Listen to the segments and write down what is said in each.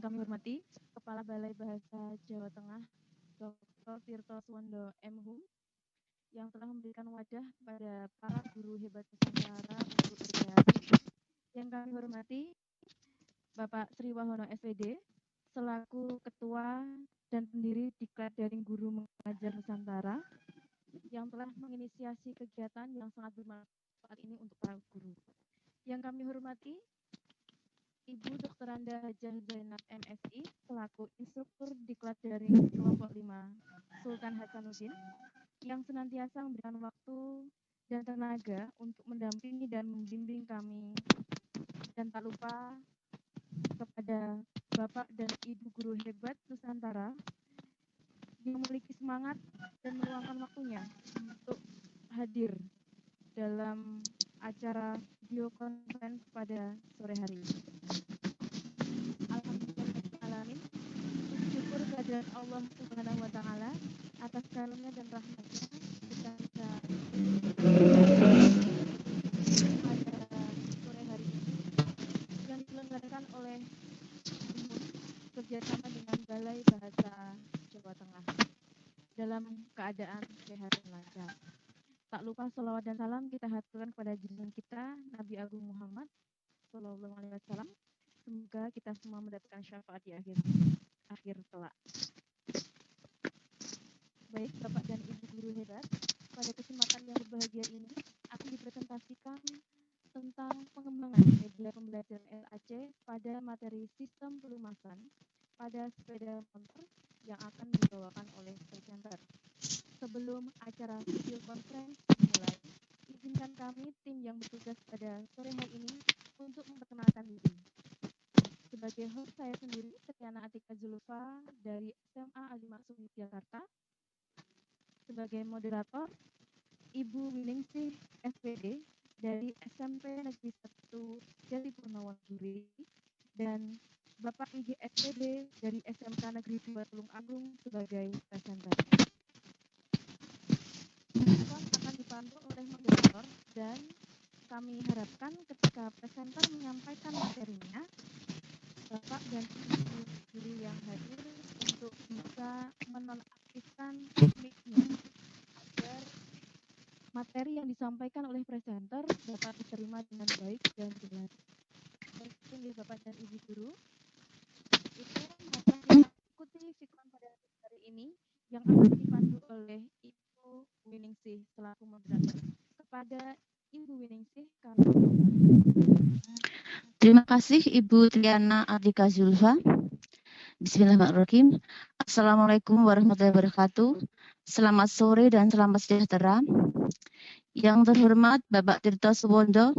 kami hormati Kepala Balai Bahasa Jawa Tengah, Dr. Tirto Suwondo MHum, yang telah memberikan wadah kepada para guru hebat Nusantara untuk berkreasi. Yang kami hormati Bapak Sri Wahono SPD, selaku Ketua dan pendiri Diklat Daring Guru Mengajar Nusantara, yang telah menginisiasi kegiatan yang sangat bermanfaat ini untuk para guru. Yang kami hormati Ibu Dr. Anda Hajah Zainab MSI, selaku Instruktur Diklat Daring Kelompok 5 Sultan Hasanuddin, yang senantiasa memberikan waktu dan tenaga untuk mendampingi dan membimbing kami. Dan tak lupa kepada Bapak dan Ibu Guru Hebat Nusantara yang memiliki semangat dan meluangkan waktunya untuk hadir dalam acara video conference pada sore hari ini. Alhamdulillahirrahmanirrahim. Syukur kehadirat Allah Subhanahu wa Ta'ala atas karunia dan rahmatnya kita bisa pada sore hari ini yang diselenggarakan oleh MHum kerjasama dengan Balai Bahasa Jawa Tengah dalam keadaan sehat dan lancar. Tak lupa sholawat dan salam kita haturkan kepada junjungan kita Nabi Agung Muhammad Sallallahu Alaihi Wasallam. Semoga kita semua mendapatkan syafaat di akhir kelak. Baik Bapak dan Ibu guru hebat, pada kesempatan yang berbahagia ini akan dipresentasikan tentang pengembangan media pembelajaran LAC pada materi sistem pelumasan pada sepeda motor yang akan dibawakan oleh presenter. Sebelum acara video conference dimulai, izinkan kami tim yang bertugas pada sore hari ini untuk memperkenalkan diri. Sebagai host saya sendiri, Triana Atika Zulfa dari SMA Ali Maksum Yogyakarta. Sebagai moderator, Ibu Winingsih SPD dari SMP Negeri 1 Jati Purnawan Duri dan Bapak IG SPD dari SMK Negeri 2 Tulung Agung sebagai presenter. Akan dipandu oleh moderator dan kami harapkan ketika presenter menyampaikan materinya, Bapak dan Ibu guru yang hadir untuk bisa menonaktifkan mic-nya agar materi yang disampaikan oleh presenter dapat diterima dengan baik dan jelas. Baik, Bapak dan Ibu guru, itu maka kita ikuti sikon pada hari ini yang akan dipandu oleh Ibu Winingsih selaku moderator. Kepada Ibu Winingsih, kami. Terima kasih Ibu Triana Atika Zulfa. Bismillahirrahmanirrahim. Assalamualaikum warahmatullahi wabarakatuh. Selamat sore dan selamat sejahtera. Yang terhormat Bapak Tirto Suwondo,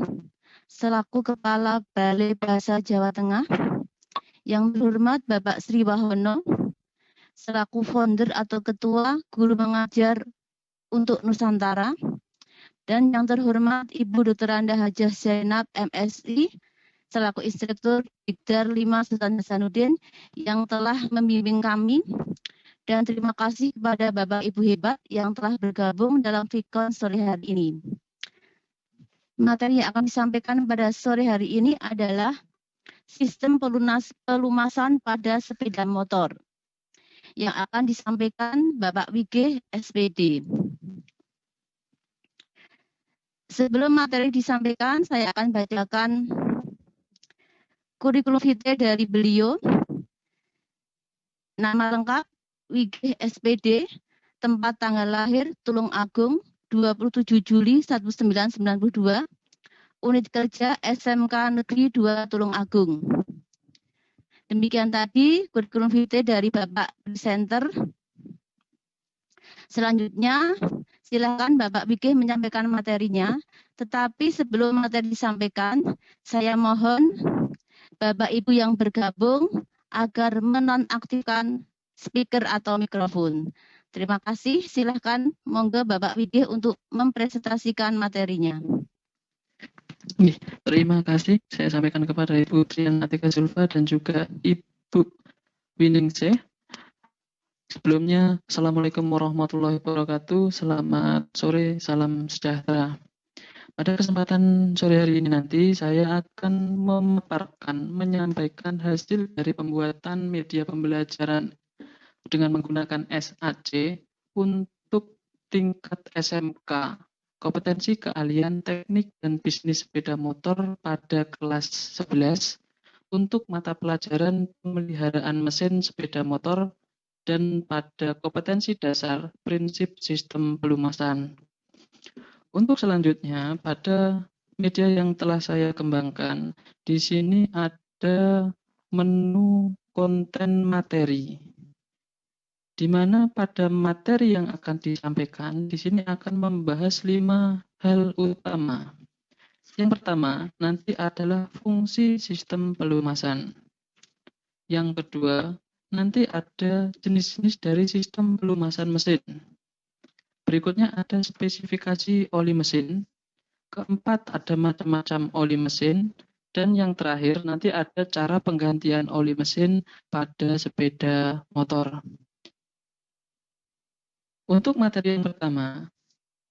selaku Kepala Balai Bahasa Jawa Tengah. Yang terhormat Bapak Sri Wahono, selaku founder atau Ketua Guru Mengajar untuk Nusantara. Dan yang terhormat Ibu Dr. Anda Hajah Zainab MSI, selaku Instruktur Dikdar 5 Sultan Hasanuddin yang telah membimbing kami. Dan terima kasih kepada Bapak Ibu hebat yang telah bergabung dalam Vikon sore hari ini. Materi yang akan disampaikan pada sore hari ini adalah sistem pelumasan pada sepeda motor yang akan disampaikan Bapak Wige SPD. Sebelum materi disampaikan, saya akan bacakan kurikulum vitae dari beliau. Nama lengkap Wige SPD, tempat tanggal lahir Tulung Agung 27 Juli 1992, unit kerja SMK Negeri 2 Tulung Agung. Demikian tadi kurikulum vitae dari Bapak presenter. Selanjutnya silakan Bapak Wige menyampaikan materinya, tetapi sebelum materi disampaikan, saya mohon Bapak Ibu yang bergabung agar menonaktifkan speaker atau mikrofon. Terima kasih. Silakan monggo Bapak Wige untuk mempresentasikan materinya. Terima kasih. Saya sampaikan kepada Ibu Triana Atika Zulfa dan juga Ibu Winingsih. Sebelumnya, Assalamualaikum warahmatullahi wabarakatuh. Selamat sore, salam sejahtera. Pada kesempatan sore hari ini nanti saya akan menyampaikan hasil dari pembuatan media pembelajaran dengan menggunakan SAC untuk tingkat SMK, kompetensi keahlian teknik dan bisnis sepeda motor pada kelas 11 untuk mata pelajaran pemeliharaan mesin sepeda motor dan pada kompetensi dasar prinsip sistem pelumasan. Untuk selanjutnya, pada media yang telah saya kembangkan, di sini ada menu konten materi, di mana pada materi yang akan disampaikan, di sini akan membahas 5 hal utama. Yang pertama, nanti adalah fungsi sistem pelumasan. Yang kedua, nanti ada jenis-jenis dari sistem pelumasan mesin. Berikutnya ada spesifikasi oli mesin. Keempat, ada macam-macam oli mesin. Dan yang terakhir, nanti ada cara penggantian oli mesin pada sepeda motor. Untuk materi yang pertama,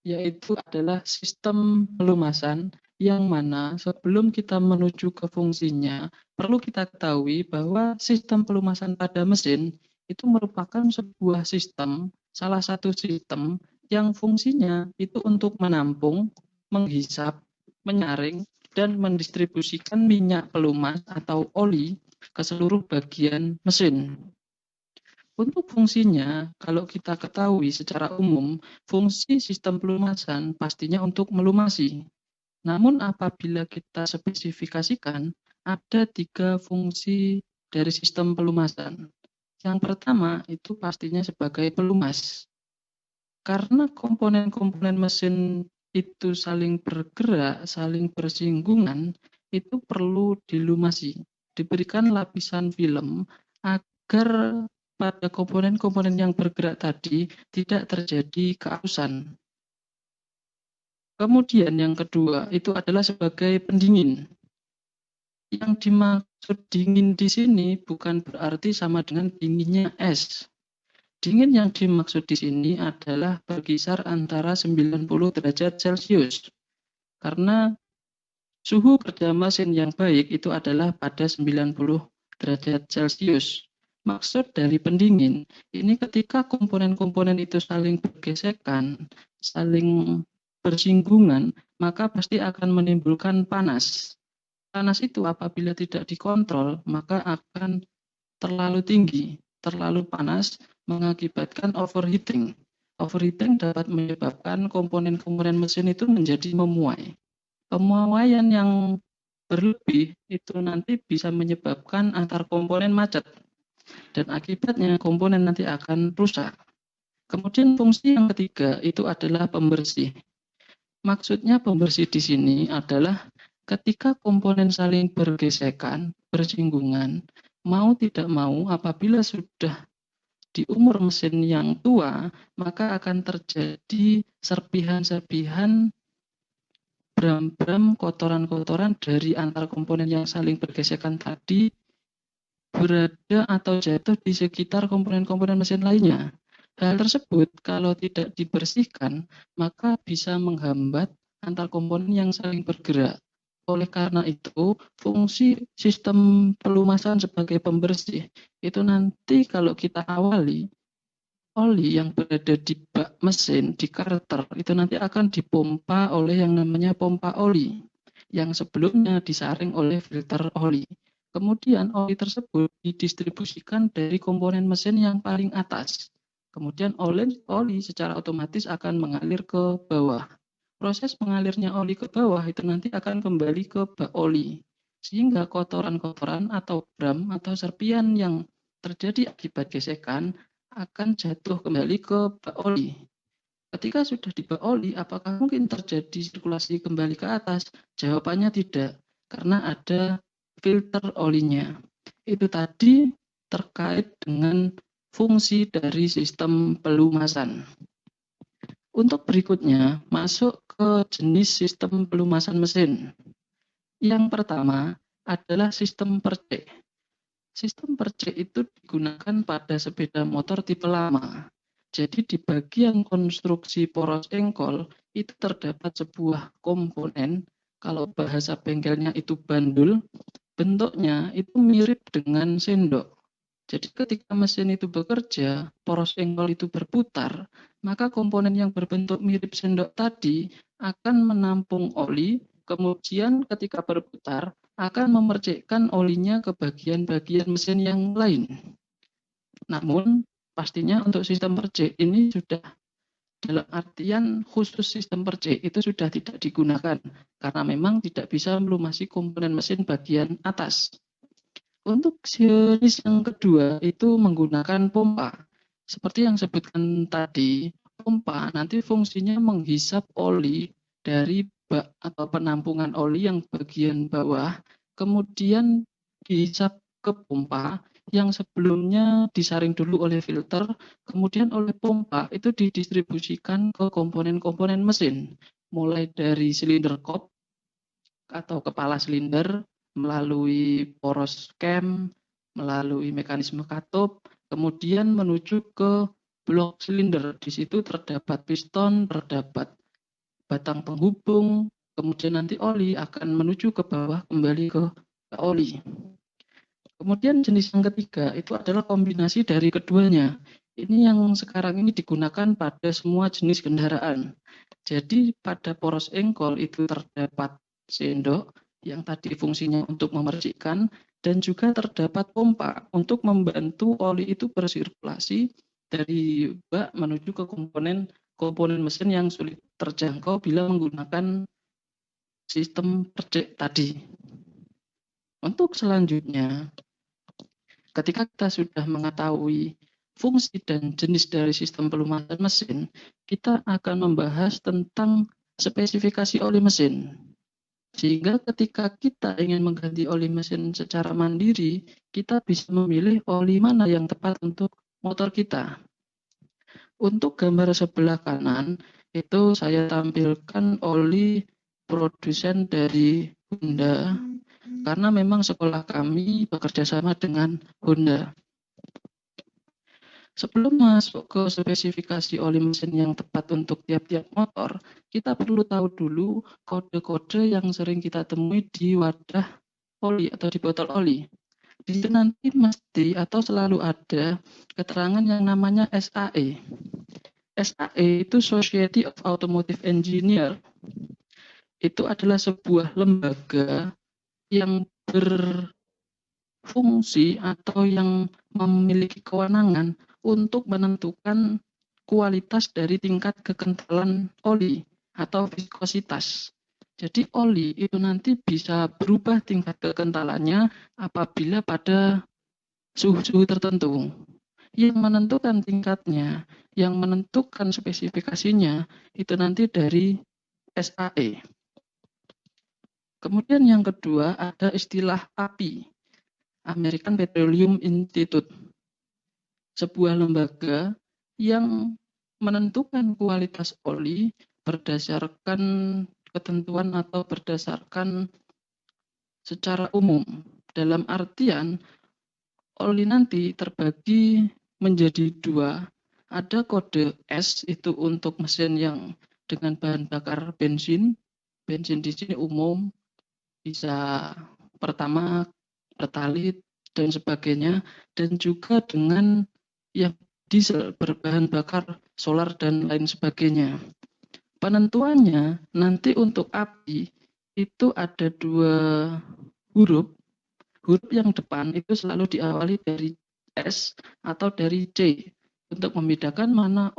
yaitu adalah sistem pelumasan, yang mana sebelum kita menuju ke fungsinya, perlu kita ketahui bahwa sistem pelumasan pada mesin itu merupakan sebuah sistem, salah satu sistem yang fungsinya itu untuk menampung, menghisap, menyaring, dan mendistribusikan minyak pelumas atau oli ke seluruh bagian mesin. Untuk fungsinya, kalau kita ketahui secara umum, fungsi sistem pelumasan pastinya untuk melumasi. Namun apabila kita spesifikasikan, ada 3 fungsi dari sistem pelumasan. Yang pertama itu pastinya sebagai pelumas. Karena komponen-komponen mesin itu saling bergerak, saling bersinggungan, itu perlu dilumasi, diberikan lapisan film agar pada komponen-komponen yang bergerak tadi tidak terjadi keausan. Kemudian yang kedua itu adalah sebagai pendingin. Yang dimaksud dingin di sini bukan berarti sama dengan dinginnya es. Dingin yang dimaksud di sini adalah berkisar antara 90 derajat Celcius. Karena suhu kerja mesin yang baik itu adalah pada 90 derajat Celcius. Maksud dari pendingin, ini ketika komponen-komponen itu saling bergesekan, saling bersinggungan, maka pasti akan menimbulkan panas. Panas itu apabila tidak dikontrol, maka akan terlalu tinggi, terlalu panas, mengakibatkan overheating. Overheating dapat menyebabkan komponen-komponen mesin itu menjadi memuai. Pemuaian yang berlebih itu nanti bisa menyebabkan antar komponen macet. Dan akibatnya komponen nanti akan rusak. Kemudian fungsi yang ketiga itu adalah pembersih. Maksudnya pembersih di sini adalah ketika komponen saling bergesekan, bersinggungan, mau tidak mau apabila sudah di umur mesin yang tua, maka akan terjadi serpihan-serpihan bram-bram, kotoran-kotoran dari antar komponen yang saling bergesekan tadi berada atau jatuh di sekitar komponen-komponen mesin lainnya. Hal tersebut kalau tidak dibersihkan, maka bisa menghambat antar komponen yang saling bergerak. Oleh karena itu, fungsi sistem pelumasan sebagai pembersih itu nanti kalau kita awali, oli yang berada di bak mesin, di karter, itu nanti akan dipompa oleh yang namanya pompa oli, yang sebelumnya disaring oleh filter oli. Kemudian oli tersebut didistribusikan dari komponen mesin yang paling atas. Kemudian oli secara otomatis akan mengalir ke bawah. Proses mengalirnya oli ke bawah itu nanti akan kembali ke bak oli. Sehingga kotoran-kotoran atau bram atau serpian yang terjadi akibat gesekan akan jatuh kembali ke bak oli. Ketika sudah di bak oli, apakah mungkin terjadi sirkulasi kembali ke atas? Jawabannya tidak, karena ada filter olinya. Itu tadi terkait dengan fungsi dari sistem pelumasan. Untuk berikutnya, masuk ke jenis sistem pelumasan mesin. Yang pertama adalah sistem percik. Sistem percik itu digunakan pada sepeda motor tipe lama. Jadi di bagian konstruksi poros engkol itu terdapat sebuah komponen, kalau bahasa bengkelnya itu bandul, bentuknya itu mirip dengan sendok. Jadi ketika mesin itu bekerja, poros engkol itu berputar, maka komponen yang berbentuk mirip sendok tadi akan menampung oli, kemudian ketika berputar akan memercikkan olinya ke bagian-bagian mesin yang lain. Namun pastinya untuk sistem percik ini sudah dalam artian khusus sistem percik itu sudah tidak digunakan karena memang tidak bisa melumasi komponen mesin bagian atas. Untuk jenis yang kedua itu menggunakan pompa. Seperti yang sebutkan tadi, pompa nanti fungsinya menghisap oli dari bak atau penampungan oli yang bagian bawah, kemudian dihisap ke pompa yang sebelumnya disaring dulu oleh filter, kemudian oleh pompa itu didistribusikan ke komponen-komponen mesin, mulai dari silinder kop atau kepala silinder, melalui poros cam, melalui mekanisme katup, kemudian menuju ke blok silinder. Di situ terdapat piston, terdapat batang penghubung, kemudian nanti oli akan menuju ke bawah kembali ke oli. Kemudian jenis yang ketiga itu adalah kombinasi dari keduanya. Ini yang sekarang ini digunakan pada semua jenis kendaraan. Jadi pada poros engkol itu terdapat sendok yang tadi fungsinya untuk memercikkan, dan juga terdapat pompa untuk membantu oli itu bersirkulasi dari bak menuju ke komponen mesin yang sulit terjangkau bila menggunakan sistem percik tadi. Untuk selanjutnya, ketika kita sudah mengetahui fungsi dan jenis dari sistem pelumasan mesin, kita akan membahas tentang spesifikasi oli mesin. Sehingga ketika kita ingin mengganti oli mesin secara mandiri, kita bisa memilih oli mana yang tepat untuk motor kita. Untuk gambar sebelah kanan, itu saya tampilkan oli produsen dari Honda, karena memang sekolah kami bekerja sama dengan Honda. Sebelum masuk ke spesifikasi oli mesin yang tepat untuk tiap-tiap motor, kita perlu tahu dulu kode-kode yang sering kita temui di wadah oli atau di botol oli. Di situ nanti mesti atau selalu ada keterangan yang namanya SAE. SAE itu Society of Automotive Engineer. Itu adalah sebuah lembaga yang berfungsi atau yang memiliki kewenangan untuk menentukan kualitas dari tingkat kekentalan oli atau viskositas. Jadi oli itu nanti bisa berubah tingkat kekentalannya apabila pada suhu-suhu tertentu. Yang menentukan tingkatnya, yang menentukan spesifikasinya itu nanti dari SAE. Kemudian yang kedua ada istilah API, American Petroleum Institute. Sebuah lembaga yang menentukan kualitas oli berdasarkan ketentuan atau berdasarkan secara umum. Dalam artian, oli nanti terbagi menjadi dua. Ada kode S itu untuk mesin yang dengan bahan bakar bensin. Bensin di sini umum, bisa pertama, pertalit, dan sebagainya. Dan juga dengan yang diesel berbahan bakar solar dan lain sebagainya. Penentuannya nanti untuk API itu ada dua huruf. Huruf yang depan itu selalu diawali dari S atau dari C untuk membedakan mana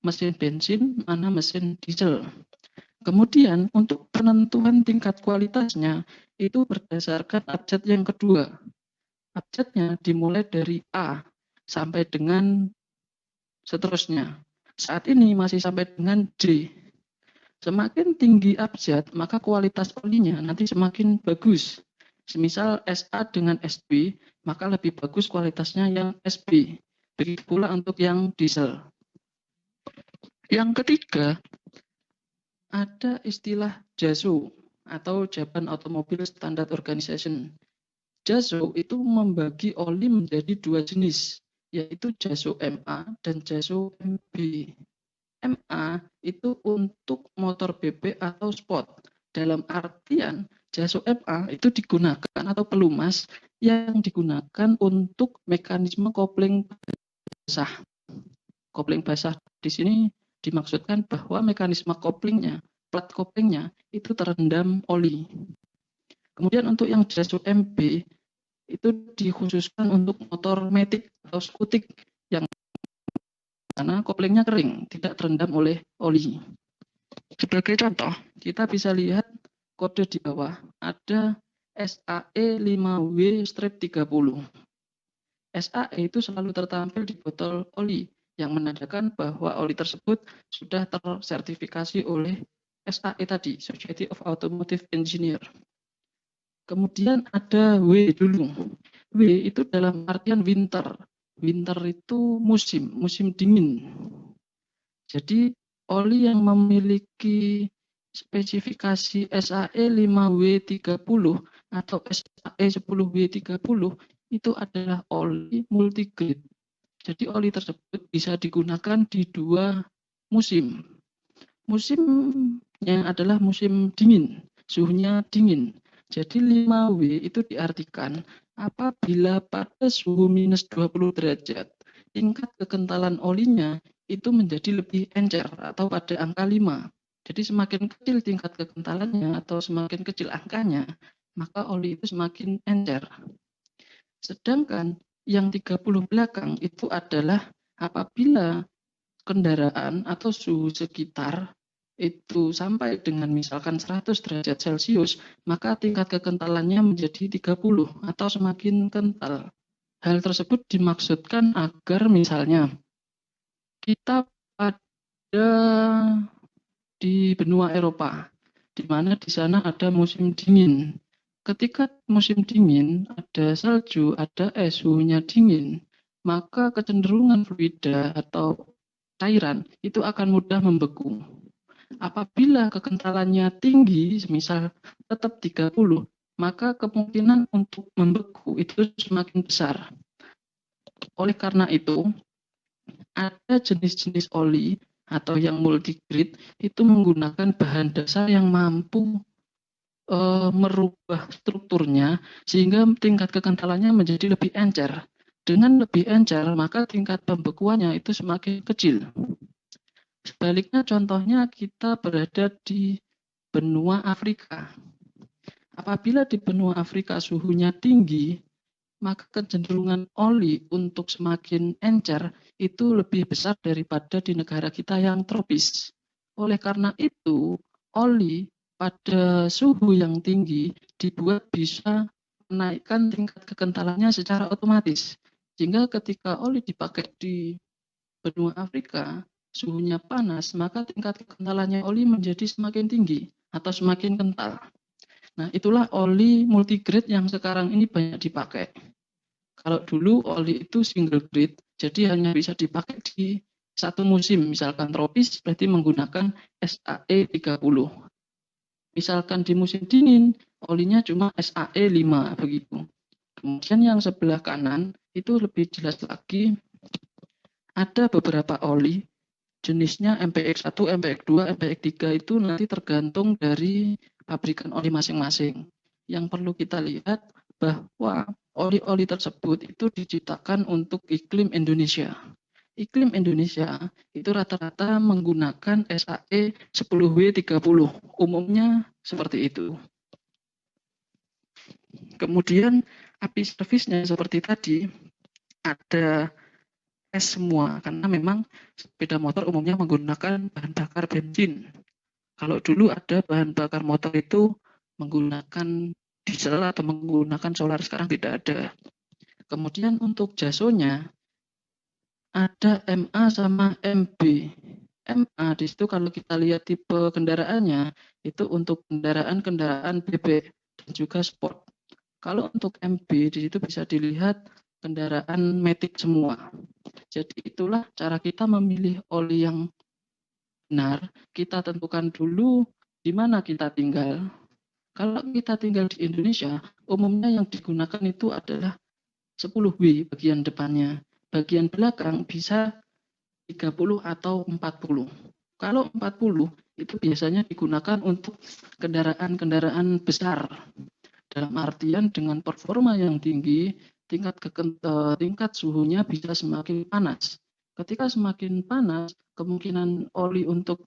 mesin bensin, mana mesin diesel. Kemudian untuk penentuan tingkat kualitasnya itu berdasarkan abjad yang kedua. Abjadnya dimulai dari A sampai dengan seterusnya. Saat ini masih sampai dengan D. Semakin tinggi abjad, maka kualitas olinya nanti semakin bagus. Semisal SA dengan SB, maka lebih bagus kualitasnya yang SB. Begitu pula untuk yang diesel. Yang ketiga, ada istilah JASO atau Japan Automobile Standard Organization. JASO itu membagi oli menjadi dua jenis, yaitu JASO MA dan JASO MB. MA itu untuk motor BB atau sport. Dalam artian jaso MA itu digunakan atau pelumas yang digunakan untuk mekanisme kopling basah. Kopling basah di sini dimaksudkan bahwa mekanisme koplingnya, plat koplingnya itu terendam oli. Kemudian untuk yang jaso MB itu dikhususkan untuk motor matic atau skutik yang karena koplingnya kering, tidak terendam oleh oli. Sebagai contoh, kita bisa lihat kode di bawah, ada SAE 5W-30. SAE itu selalu tertampil di botol oli, yang menandakan bahwa oli tersebut sudah tersertifikasi oleh SAE tadi, Society of Automotive Engineer. Kemudian ada W dulu. W itu dalam artian winter. Winter itu musim dingin. Jadi oli yang memiliki spesifikasi SAE 5W30 atau SAE 10W30 itu adalah oli multigrade. Jadi oli tersebut bisa digunakan di dua musim. Musimnya adalah musim dingin, suhunya dingin. Jadi 5W itu diartikan apabila pada suhu minus 20 derajat, tingkat kekentalan olinya itu menjadi lebih encer atau pada angka 5. Jadi semakin kecil tingkat kekentalannya atau semakin kecil angkanya, maka oli itu semakin encer. Sedangkan yang 30 belakang itu adalah apabila kendaraan atau suhu sekitar itu sampai dengan misalkan 100 derajat Celcius, maka tingkat kekentalannya menjadi 30 atau semakin kental. Hal tersebut dimaksudkan agar misalnya kita pada di benua Eropa, di mana di sana ada musim dingin. Ketika musim dingin, ada salju, ada es, suhunya dingin, maka kecenderungan fluida atau cairan itu akan mudah membeku. Apabila kekentalannya tinggi, misal tetap 30, maka kemungkinan untuk membeku itu semakin besar. Oleh karena itu, ada jenis-jenis oli atau yang multigrade itu menggunakan bahan dasar yang mampu merubah strukturnya sehingga tingkat kekentalannya menjadi lebih encer. Dengan lebih encer, maka tingkat pembekuannya itu semakin kecil. Sebaliknya contohnya kita berada di benua Afrika. Apabila di benua Afrika suhunya tinggi, maka kecenderungan oli untuk semakin encer itu lebih besar daripada di negara kita yang tropis. Oleh karena itu, oli pada suhu yang tinggi dibuat bisa menaikkan tingkat kekentalannya secara otomatis. Sehingga ketika oli dipakai di benua Afrika, suhunya panas, maka tingkat kekentalannya oli menjadi semakin tinggi atau semakin kental. Nah, itulah oli multigrade yang sekarang ini banyak dipakai. Kalau dulu oli itu single grade, jadi hanya bisa dipakai di satu musim. Misalkan tropis, berarti menggunakan SAE 30. Misalkan di musim dingin, olinya cuma SAE 5, begitu. Kemudian yang sebelah kanan, itu lebih jelas lagi, ada beberapa oli, jenisnya MPX1, MPX2, MPX3 itu nanti tergantung dari pabrikan oli masing-masing. Yang perlu kita lihat bahwa oli-oli tersebut itu diciptakan untuk iklim Indonesia. Iklim Indonesia itu rata-rata menggunakan SAE 10W30. Umumnya seperti itu. Kemudian api servisnya seperti tadi, ada es semua, karena memang sepeda motor umumnya menggunakan bahan bakar bensin. Kalau dulu ada bahan bakar motor itu menggunakan diesel atau menggunakan solar, sekarang tidak ada. Kemudian untuk jasonya ada MA sama MB. MA di situ kalau kita lihat tipe kendaraannya itu untuk kendaraan BB dan juga sport. Kalau untuk MB di situ bisa dilihat kendaraan matic semua. Jadi itulah cara kita memilih oli yang benar. Kita tentukan dulu di mana kita tinggal. Kalau kita tinggal di Indonesia, umumnya yang digunakan itu adalah 10W bagian depannya. Bagian belakang bisa 30 atau 40. Kalau 40 itu biasanya digunakan untuk kendaraan-kendaraan besar. Dalam artian dengan performa yang tinggi, tingkat suhunya bisa semakin panas. Ketika semakin panas, kemungkinan oli untuk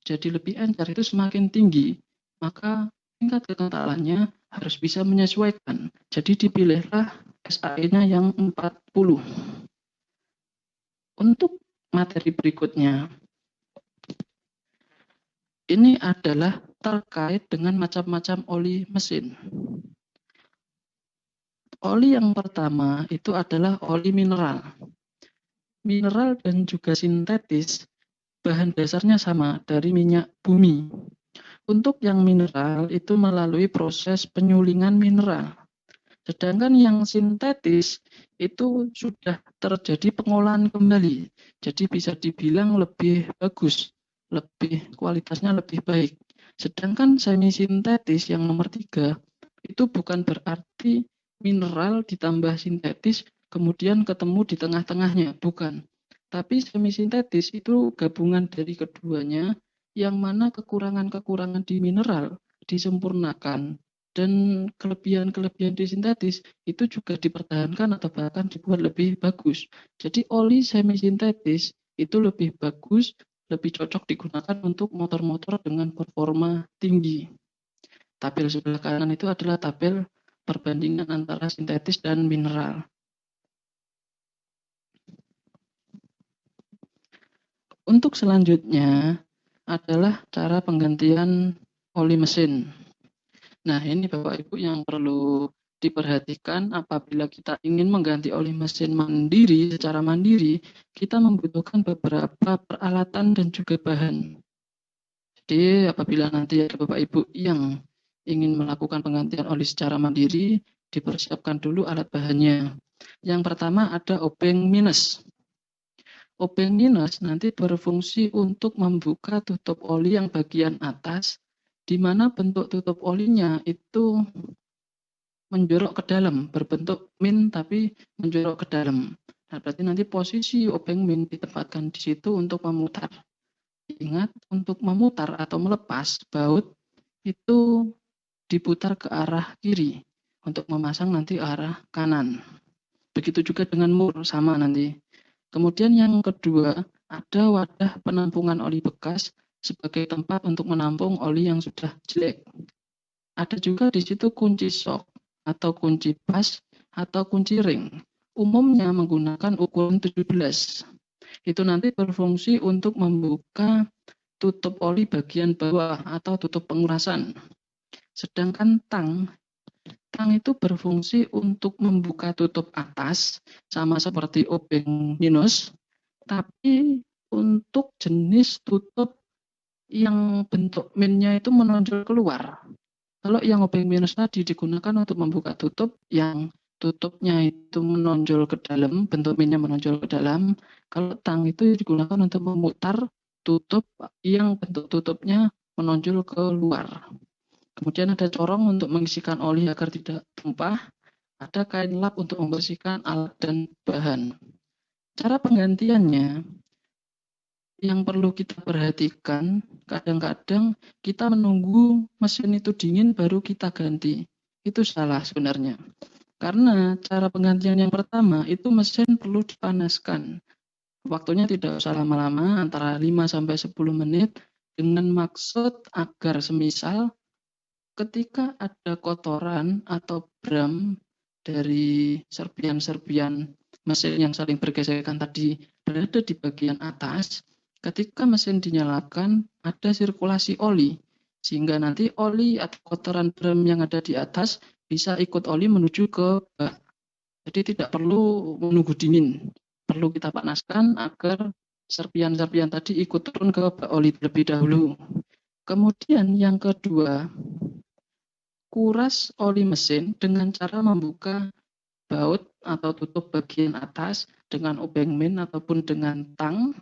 jadi lebih encer itu semakin tinggi. Maka tingkat kekentalannya harus bisa menyesuaikan. Jadi dipilihlah SAE-nya yang 40. Untuk materi berikutnya, ini adalah terkait dengan macam-macam oli mesin. Oli yang pertama itu adalah oli mineral. Mineral dan juga sintetis, bahan dasarnya sama dari minyak bumi. Untuk yang mineral itu melalui proses penyulingan mineral. Sedangkan yang sintetis itu sudah terjadi pengolahan kembali. Jadi bisa dibilang lebih bagus, kualitasnya lebih baik. Sedangkan semi sintetis yang nomor 3 itu bukan berarti mineral ditambah sintetis kemudian ketemu di tengah-tengahnya, bukan. Tapi semi sintetis itu gabungan dari keduanya, yang mana kekurangan-kekurangan di mineral disempurnakan dan kelebihan-kelebihan di sintetis itu juga dipertahankan atau bahkan dibuat lebih bagus. Jadi oli semi sintetis itu lebih bagus, lebih cocok digunakan untuk motor-motor dengan performa tinggi. Tabel sebelah kanan itu adalah tabel perbandingan antara sintetis dan mineral. Untuk selanjutnya adalah cara penggantian oli mesin. Nah, ini Bapak Ibu yang perlu diperhatikan apabila kita ingin mengganti oli mesin secara mandiri, kita membutuhkan beberapa peralatan dan juga bahan. Jadi apabila nanti ada Bapak Ibu yang ingin melakukan penggantian oli secara mandiri, dipersiapkan dulu alat bahannya. Yang pertama ada obeng minus. Obeng minus nanti berfungsi untuk membuka tutup oli yang bagian atas, di mana bentuk tutup olinya itu menjorok ke dalam, berbentuk min tapi menjorok ke dalam. Nah, berarti nanti posisi obeng min ditempatkan di situ untuk memutar. Ingat, untuk memutar atau melepas baut itu diputar ke arah kiri, untuk memasang nanti arah kanan. Begitu juga dengan mur, sama nanti. Kemudian yang kedua, ada wadah penampungan oli bekas sebagai tempat untuk menampung oli yang sudah jelek. Ada juga di situ kunci sok atau kunci pas atau kunci ring. Umumnya menggunakan ukuran 17. Itu nanti berfungsi untuk membuka tutup oli bagian bawah atau tutup pengurasan. Sedangkan tang itu berfungsi untuk membuka tutup atas, sama seperti obeng minus, tapi untuk jenis tutup yang bentuk minnya itu menonjol keluar. Kalau yang obeng minus tadi digunakan untuk membuka tutup yang tutupnya itu menonjol ke dalam, bentuk minnya menonjol ke dalam. Kalau tang itu digunakan untuk memutar tutup yang bentuk tutupnya menonjol ke luar. Kemudian ada corong untuk mengisikan oli agar tidak tumpah. Ada kain lap untuk membersihkan alat dan bahan. Cara penggantiannya yang perlu kita perhatikan, kadang-kadang kita menunggu mesin itu dingin baru kita ganti. Itu salah sebenarnya. Karena cara penggantian yang pertama itu mesin perlu dipanaskan. Waktunya tidak usah lama-lama, antara 5-10 menit, dengan maksud agar semisal ketika ada kotoran atau bram dari serpian-serpian mesin yang saling bergesekan tadi berada di bagian atas, ketika mesin dinyalakan ada sirkulasi oli, sehingga nanti oli atau kotoran bram yang ada di atas bisa ikut oli menuju ke bak. Jadi tidak perlu menunggu dingin, perlu kita panaskan agar serpian-serpian tadi ikut turun ke bak oli terlebih dahulu. Kemudian yang kedua, kuras oli mesin dengan cara membuka baut atau tutup bagian atas dengan obeng min ataupun dengan tang.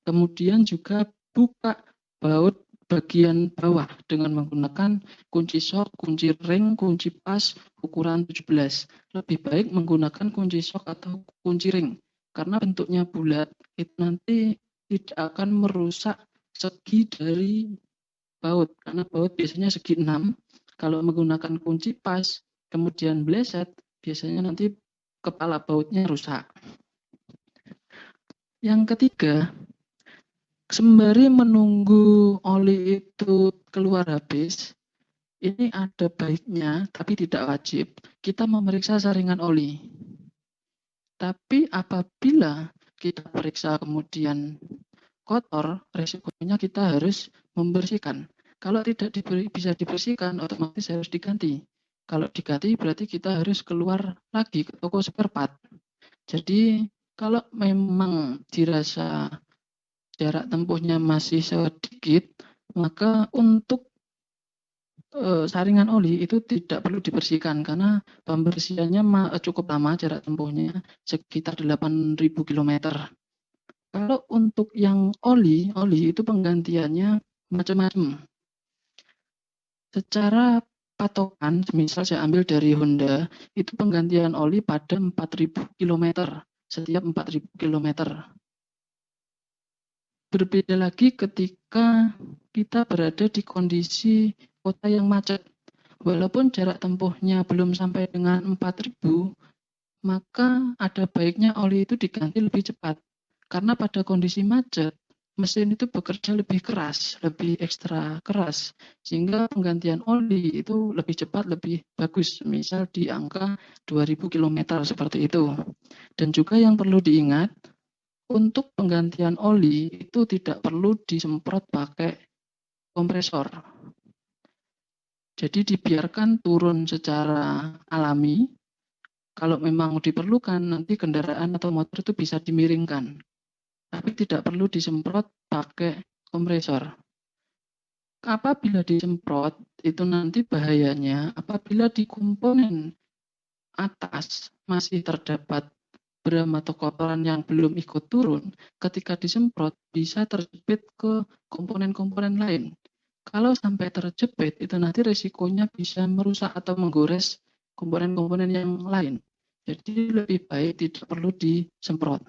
Kemudian juga buka baut bagian bawah dengan menggunakan kunci sok, kunci ring, kunci pas, ukuran 17. Lebih baik menggunakan kunci sok atau kunci ring. Karena bentuknya bulat, itu nanti tidak akan merusak segi dari baut, karena baut biasanya segi 6. Kalau menggunakan kunci pas, kemudian bleset, biasanya nanti kepala bautnya rusak. Yang ketiga, sembari menunggu oli itu keluar habis, ini ada baiknya, tapi tidak wajib, kita memeriksa saringan oli. Tapi apabila kita periksa kemudian kotor, resikonya kita harus membersihkan. Kalau tidak bisa dibersihkan, otomatis harus diganti. Kalau diganti berarti kita harus keluar lagi ke toko spare part. Jadi kalau memang dirasa jarak tempuhnya masih sedikit, maka untuk saringan oli itu tidak perlu dibersihkan karena pembersihannya cukup lama, jarak tempuhnya sekitar 8.000 km. Kalau untuk yang oli itu penggantiannya macam-macam. Secara patokan, misal saya ambil dari Honda, itu penggantian oli pada 4.000 km, setiap 4.000 km. Berbeda lagi ketika kita berada di kondisi kota yang macet. Walaupun jarak tempuhnya belum sampai dengan 4.000, maka ada baiknya oli itu diganti lebih cepat. Karena pada kondisi macet, mesin itu bekerja lebih keras, lebih ekstra keras. Sehingga penggantian oli itu lebih cepat, lebih bagus. Misal di angka 2.000 km seperti itu. Dan juga yang perlu diingat, untuk penggantian oli itu tidak perlu disemprot pakai kompresor. Jadi dibiarkan turun secara alami. Kalau memang diperlukan, nanti kendaraan atau motor itu bisa dimiringkan. Tapi tidak perlu disemprot pakai kompresor. Apabila disemprot, itu nanti bahayanya apabila di komponen atas masih terdapat bram atau kotoran yang belum ikut turun, ketika disemprot bisa terjepit ke komponen-komponen lain. Kalau sampai terjepit, itu nanti risikonya bisa merusak atau menggores komponen-komponen yang lain. Jadi lebih baik tidak perlu disemprot.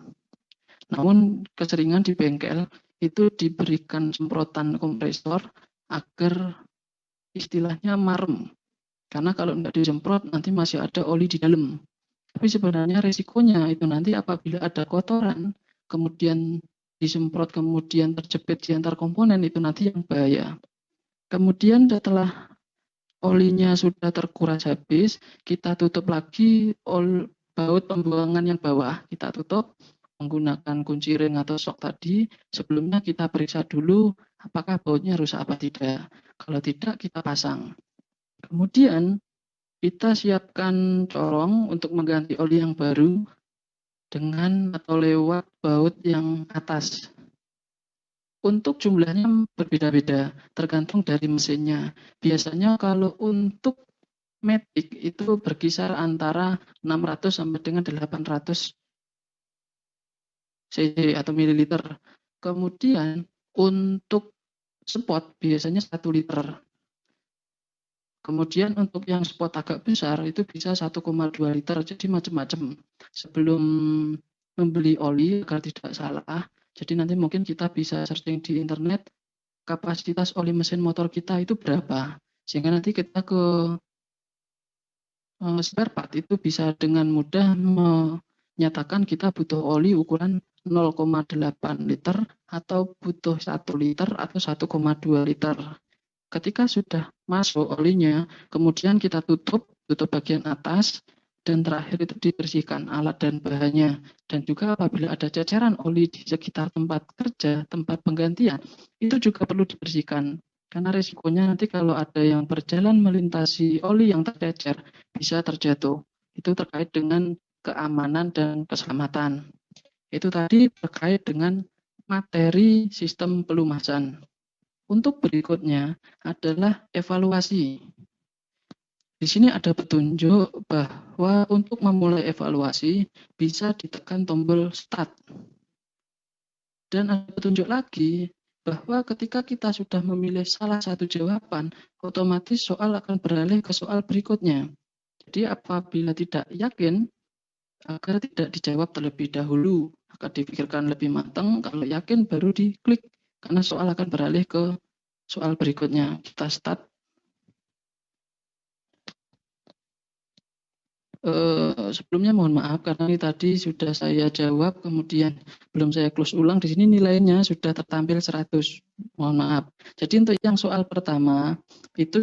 Namun keseringan di bengkel itu diberikan semprotan kompresor agar istilahnya marem. Karena kalau tidak disemprot nanti masih ada oli di dalam. Tapi sebenarnya resikonya itu nanti apabila ada kotoran, kemudian disemprot, kemudian terjepit di antar komponen, itu nanti yang bahaya. Kemudian setelah olinya sudah terkuras habis, kita tutup lagi baut pembuangan yang bawah, kita tutup menggunakan kunci ring atau sok tadi. Sebelumnya kita periksa dulu apakah bautnya rusak apa tidak. Kalau tidak, kita pasang. Kemudian kita siapkan corong untuk mengganti oli yang baru dengan atau lewat baut yang atas. Untuk jumlahnya berbeda-beda, tergantung dari mesinnya. Biasanya kalau untuk Matic itu berkisar antara 600 sampai dengan 800 cc atau mililiter. Kemudian untuk spot biasanya 1 liter. Kemudian untuk yang spot agak besar itu bisa 1,2 liter, jadi macam-macam. Sebelum membeli oli agar tidak salah, jadi nanti mungkin kita bisa searching di internet kapasitas oli mesin motor kita itu berapa. Sehingga nanti kita ke spare part itu bisa dengan mudah menyatakan kita butuh oli ukuran 0,8 liter atau butuh 1 liter atau 1,2 liter. Ketika sudah masuk olinya, kemudian kita tutup bagian atas, dan terakhir itu dibersihkan alat dan bahannya. Dan juga apabila ada ceceran oli di sekitar tempat kerja, tempat penggantian, itu juga perlu dibersihkan. Karena risikonya nanti kalau ada yang berjalan melintasi oli yang tercecer, bisa terjatuh. Itu terkait dengan keamanan dan keselamatan. Itu tadi terkait dengan materi sistem pelumasan. Untuk berikutnya adalah evaluasi. Di sini ada petunjuk bahwa untuk memulai evaluasi bisa ditekan tombol start. Dan ada petunjuk lagi bahwa ketika kita sudah memilih salah satu jawaban, otomatis soal akan beralih ke soal berikutnya. Jadi apabila tidak yakin, agar tidak dijawab terlebih dahulu Maka dipikirkan lebih matang, kalau yakin baru diklik, karena soal akan beralih ke soal berikutnya. Kita start. Sebelumnya mohon maaf karena ini tadi sudah saya jawab, kemudian belum saya close ulang. Di sini nilainya sudah tertampil 100. Mohon maaf. Jadi untuk yang soal pertama itu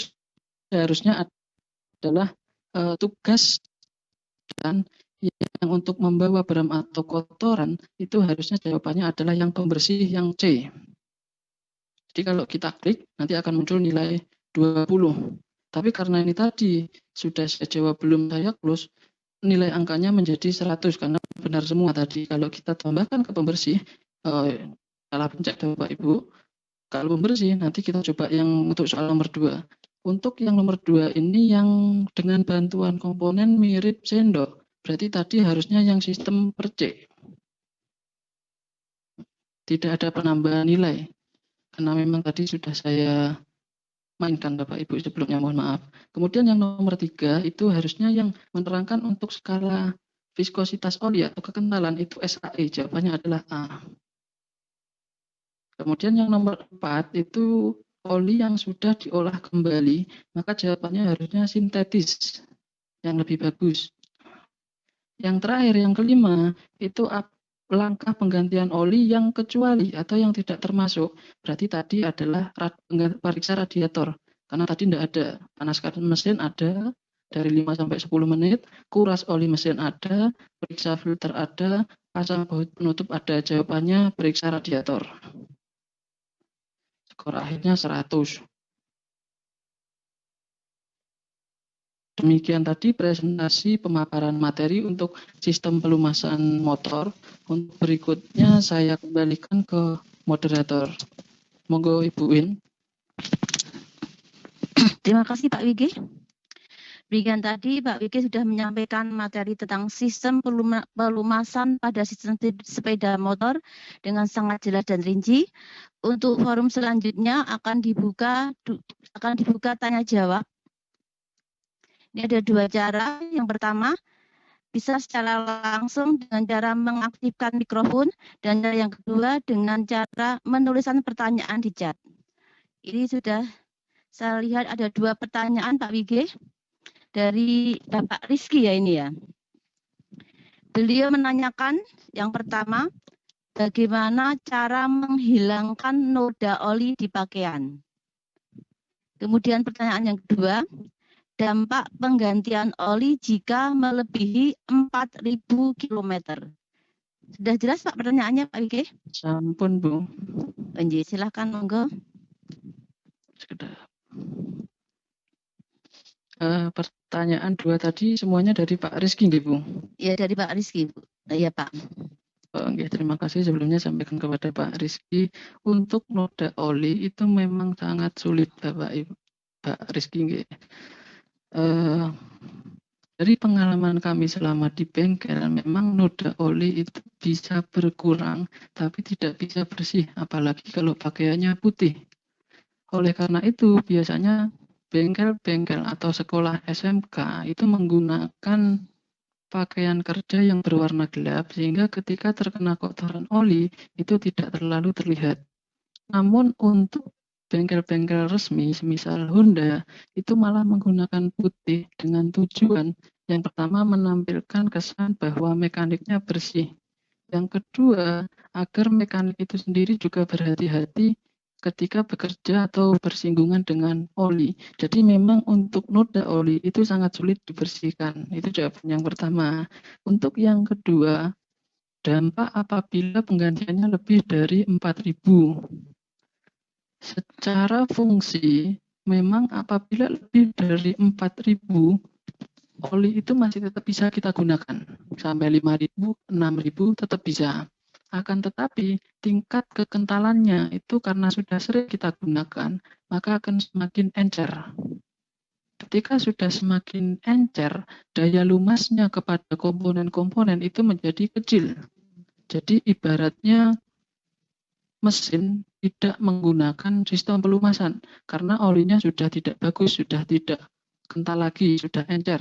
seharusnya adalah tugas dan yang untuk membawa barang atau kotoran itu harusnya jawabannya adalah yang pembersih yang C. Jadi kalau kita klik nanti akan muncul nilai 20. Tapi karena ini tadi sudah saya jawab belum saya close, nilai angkanya menjadi 100 karena benar semua tadi. Kalau kita tambahkan ke pembersih, salah pencet Bapak Ibu. Kalau pembersih nanti kita coba yang untuk soal nomor 2. Untuk yang nomor 2 ini yang dengan bantuan komponen mirip sendok. Berarti tadi harusnya yang sistem per C. Tidak ada penambahan nilai. Karena memang tadi sudah saya mainkan Bapak Ibu sebelumnya, mohon maaf. Kemudian yang nomor 3 itu harusnya yang menerangkan untuk skala viskositas oli atau kekentalan itu SAE, jawabannya adalah A. Kemudian yang nomor 4 itu oli yang sudah diolah kembali, maka jawabannya harusnya sintetis, yang lebih bagus. Yang terakhir, yang kelima, itu langkah penggantian oli yang kecuali atau yang tidak termasuk. Berarti tadi adalah periksa radiator. Karena tadi tidak ada. Panaskan mesin ada dari 5 sampai 10 menit. Kuras oli mesin ada. Periksa filter ada. Pasang baut penutup ada. Jawabannya periksa radiator. Skor akhirnya 100. Demikian tadi presentasi pemaparan materi untuk sistem pelumasan motor. Untuk berikutnya saya kembalikan ke moderator. Monggo Ibu Win. Terima kasih Pak Wigi. Demikian tadi Pak Wigi sudah menyampaikan materi tentang sistem pelumasan pada sistem sepeda motor dengan sangat jelas dan rinci. Untuk forum selanjutnya akan dibuka tanya jawab. Ini ada 2 cara. Yang pertama, bisa secara langsung dengan cara mengaktifkan mikrofon, dan yang kedua dengan cara menuliskan pertanyaan di chat. Ini sudah saya lihat ada 2 pertanyaan Pak Wigi dari Bapak Rizky ya ini ya. Beliau menanyakan yang pertama, bagaimana cara menghilangkan noda oli di pakaian. Kemudian pertanyaan yang kedua, dampak penggantian oli jika melebihi 4.000 km. Sudah jelas Pak pertanyaannya Pak Wigi? Sampun Bu. Silakan monggo. Sekedar. Pertanyaan 2 tadi semuanya dari Pak Rizky nggih Bu? Ya dari Pak Rizky Bu. Iya Pak. Oke, terima kasih sebelumnya sampaikan kepada Pak Rizky. Untuk noda oli itu memang sangat sulit Bapak Ibu. Pak Rizky nggih. Dari pengalaman kami selama di bengkel, memang noda oli itu bisa berkurang, tapi tidak bisa bersih, apalagi kalau pakaiannya putih. Oleh karena itu, biasanya bengkel-bengkel atau sekolah SMK itu menggunakan pakaian kerja yang berwarna gelap, sehingga ketika terkena kotoran oli, itu tidak terlalu terlihat. Namun untuk bengkel-bengkel resmi, semisal Honda, itu malah menggunakan putih dengan tujuan yang pertama menampilkan kesan bahwa mekaniknya bersih. Yang kedua, agar mekanik itu sendiri juga berhati-hati ketika bekerja atau bersinggungan dengan oli. Jadi memang untuk noda oli itu sangat sulit dibersihkan. Itu jawaban yang pertama. Untuk yang kedua, dampak apabila penggantiannya lebih dari 4.000. Secara fungsi, memang apabila lebih dari 4.000, oli itu masih tetap bisa kita gunakan. Sampai 5.000, 6.000 tetap bisa. Akan tetapi tingkat kekentalannya itu karena sudah sering kita gunakan, maka akan semakin encer. Ketika sudah semakin encer, daya lumasnya kepada komponen-komponen itu menjadi kecil. Jadi ibaratnya mesin tidak menggunakan sistem pelumasan karena olinya sudah tidak bagus, sudah tidak kental lagi, sudah encer.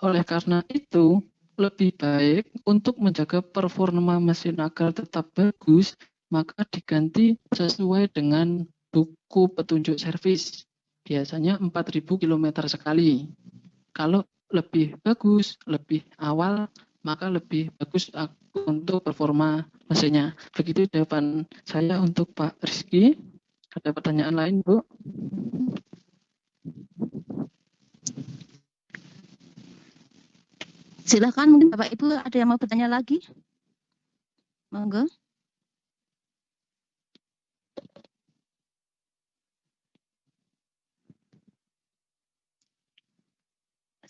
Oleh karena itu, lebih baik untuk menjaga performa mesin agar tetap bagus, maka diganti sesuai dengan buku petunjuk servis. Biasanya 4.000 km sekali. Kalau lebih bagus, lebih awal, maka lebih bagus untuk performa mesinnya. Begitu jawaban saya untuk Pak Rizky. Ada pertanyaan lain, Bu? Silakan, mungkin Bapak Ibu ada yang mau bertanya lagi? Monggo.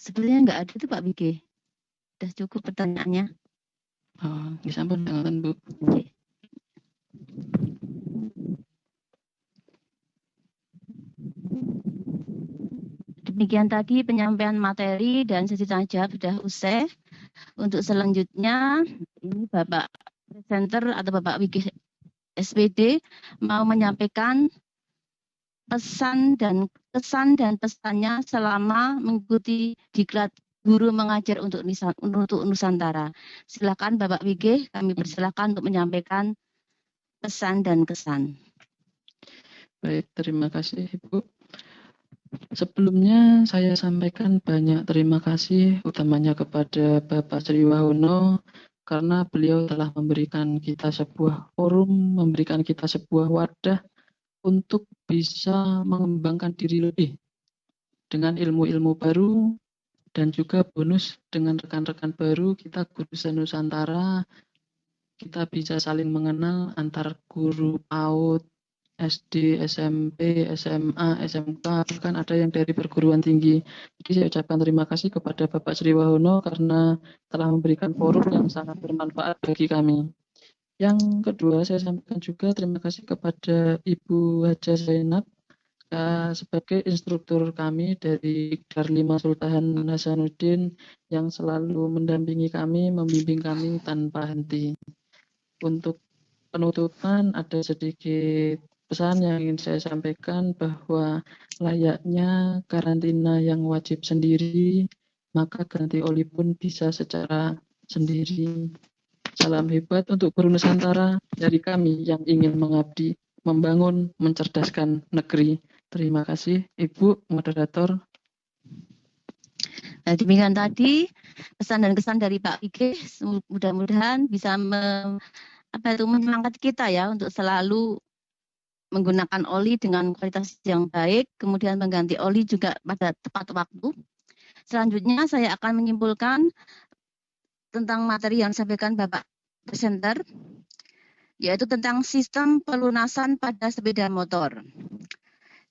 Sebenarnya enggak ada itu Pak Bige. Sudah cukup pertanyaannya. Oh, disampun dengan Bu. Oke. Demikian tadi penyampaian materi dan sesi tanya jawab sudah usai. Untuk selanjutnya, ini Bapak presenter atau Bapak Wigi SPD mau menyampaikan pesan dan kesan dan pesannya selama mengikuti diklat guru mengajar untuk Nusantara. Silakan Bapak Wigi, kami persilakan untuk menyampaikan pesan dan kesan. Baik, terima kasih Ibu. Sebelumnya saya sampaikan banyak terima kasih utamanya kepada Bapak Sri Wahono karena beliau telah memberikan kita sebuah forum, memberikan kita sebuah wadah untuk bisa mengembangkan diri lebih dengan ilmu-ilmu baru dan juga bonus dengan rekan-rekan baru kita guru Nusantara, kita bisa saling mengenal antar guru PAUD, SD, SMP, SMA, SMK, bahkan ada yang dari perguruan tinggi. Jadi saya ucapkan terima kasih kepada Bapak Sri Wahono karena telah memberikan forum yang sangat bermanfaat bagi kami. Yang kedua, saya sampaikan juga terima kasih kepada Ibu Haja Zainab sebagai instruktur kami dari Darlima Sultan Hasanuddin yang selalu mendampingi kami, membimbing kami tanpa henti. Untuk penutupan ada sedikit pesan yang ingin saya sampaikan bahwa layaknya karantina yang wajib sendiri, maka ganti oli pun bisa secara sendiri. Salam hebat untuk guru Nusantara dari kami yang ingin mengabdi, membangun, mencerdaskan negeri. Terima kasih Ibu Moderator. Nah, demikian tadi pesan dan kesan dari Pak Wige, mudah-mudahan bisa menyemangati kita ya untuk selalu menggunakan oli dengan kualitas yang baik, kemudian mengganti oli juga pada tepat waktu. Selanjutnya saya akan menyimpulkan tentang materi yang disampaikan Bapak presenter, yaitu tentang sistem pelunasan pada sepeda motor.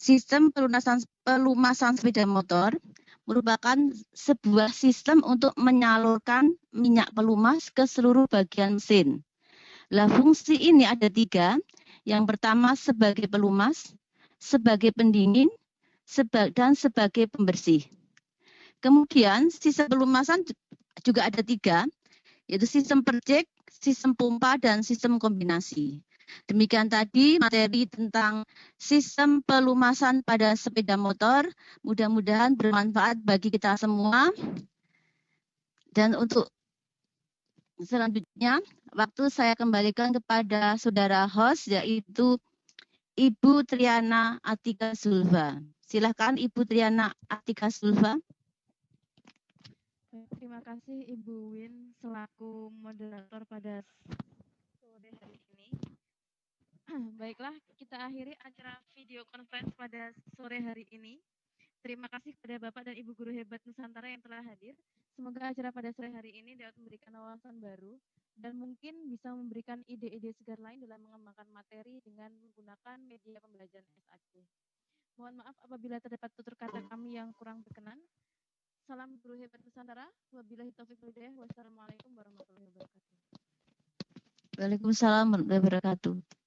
Sistem pelumasan sepeda motor merupakan sebuah sistem untuk menyalurkan minyak pelumas ke seluruh bagian mesin. Lah, fungsi ini ada 3. Yang pertama sebagai pelumas, sebagai pendingin, dan sebagai pembersih. Kemudian sistem pelumasan juga ada 3, yaitu sistem percik, sistem pompa, dan sistem kombinasi. Demikian tadi materi tentang sistem pelumasan pada sepeda motor. Mudah-mudahan bermanfaat bagi kita semua. Dan untuk selanjutnya, waktu saya kembalikan kepada saudara host, yaitu Ibu Triana Atika Zulfa. Silakan Ibu Triana Atika Zulfa. Terima kasih Ibu Win selaku moderator pada sore hari ini. Baiklah, kita akhiri acara video conference pada sore hari ini. Terima kasih kepada Bapak dan Ibu guru hebat Nusantara yang telah hadir. Semoga acara pada sore hari ini dapat memberikan wawasan baru dan mungkin bisa memberikan ide-ide segar lain dalam mengembangkan materi dengan menggunakan media pembelajaran SAC. Mohon maaf apabila terdapat tutur kata kami yang kurang berkenan. Salam guru hebat Nusantara. Wabillahi taufiq wal hidayah. Wassalamualaikum warahmatullahi wabarakatuh. Waalaikumsalam warahmatullahi wabarakatuh.